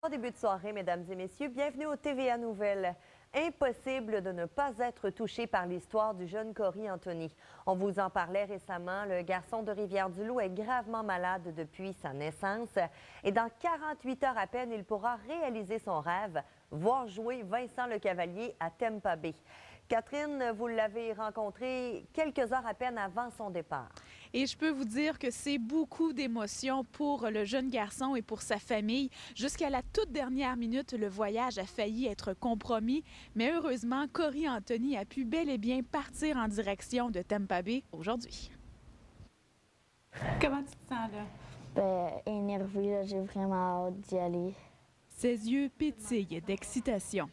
Début de soirée, mesdames et messieurs. Bienvenue au TVA Nouvelles. Impossible de ne pas être touché par l'histoire du jeune Corey Anthony. On vous en parlait récemment. Le garçon de Rivière-du-Loup est gravement malade depuis sa naissance. Et dans 48 heures à peine, il pourra réaliser son rêve, voir jouer Vincent Lecavalier à Tampa Bay. Catherine, vous l'avez rencontré quelques heures à peine avant son départ. Et je peux vous dire que c'est beaucoup d'émotions pour le jeune garçon et pour sa famille. Jusqu'à la toute dernière minute, le voyage a failli être compromis, mais heureusement, Corey Anthony a pu bel et bien partir en direction de Tampa Bay aujourd'hui. Comment tu te sens là? Énervée, là, j'ai vraiment hâte d'y aller. Ses yeux pétillent d'excitation.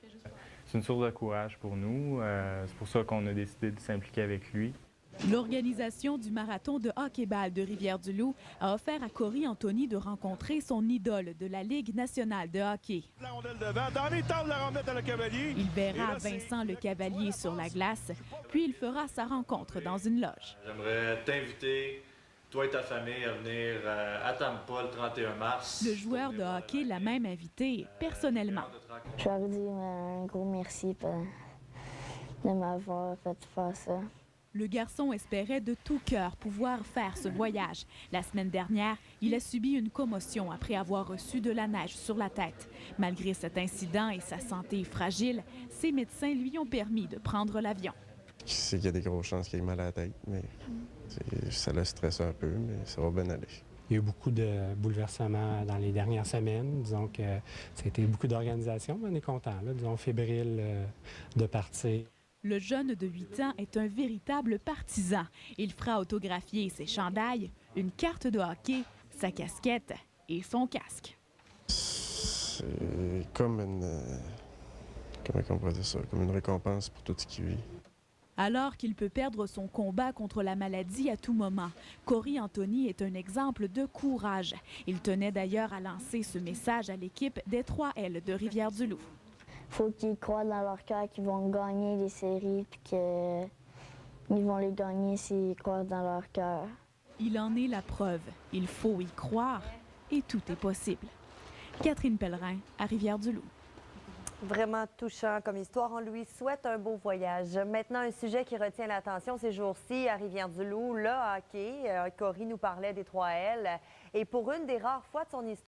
C'est une source de courage pour nous. C'est pour ça qu'on a décidé de s'impliquer avec lui. L'organisation du marathon de hockey-ball de Rivière-du-Loup a offert à Corey Anthony de rencontrer son idole de la Ligue nationale de hockey. Il verra Vincent Lecavalier sur la glace, puis il fera sa rencontre dans une loge. J'aimerais t'inviter, toi et ta famille, à venir à Tampa le 31 mars. Le joueur de hockey l'a même invité personnellement. Je leur dis un gros merci de m'avoir fait faire ça. Le garçon espérait de tout cœur pouvoir faire ce voyage. La semaine dernière, il a subi une commotion après avoir reçu de la neige sur la tête. Malgré cet incident et sa santé fragile, ses médecins lui ont permis de prendre l'avion. Je sais qu'il y a des grosses chances qu'il ait mal à la tête, mais ça le stresse un peu, mais ça va bien aller. Il y a eu beaucoup de bouleversements dans les dernières semaines. Disons que ça a été beaucoup d'organisation, mais on est content, là, disons, fébrile de partir. Le jeune de 8 ans est un véritable partisan. Il fera autographier ses chandails, une carte de hockey, sa casquette et son casque. C'est comme comment on pourrait dire ça? Comme une récompense pour tout ce qu'il vit. Alors qu'il peut perdre son combat contre la maladie à tout moment, Corey Anthony est un exemple de courage. Il tenait d'ailleurs à lancer ce message à l'équipe des 3L de Rivière-du-Loup. Faut qu'ils croient dans leur cœur qu'ils vont gagner les séries puis qu'ils vont les gagner s'ils croient dans leur cœur. Il en est la preuve. Il faut y croire et tout est possible. Catherine Pellerin à Rivière-du-Loup. Vraiment touchant comme histoire. On lui souhaite un beau voyage. Maintenant, un sujet qui retient l'attention ces jours-ci à Rivière-du-Loup, le hockey. Corey nous parlait des 3L. Et pour une des rares fois de son histoire,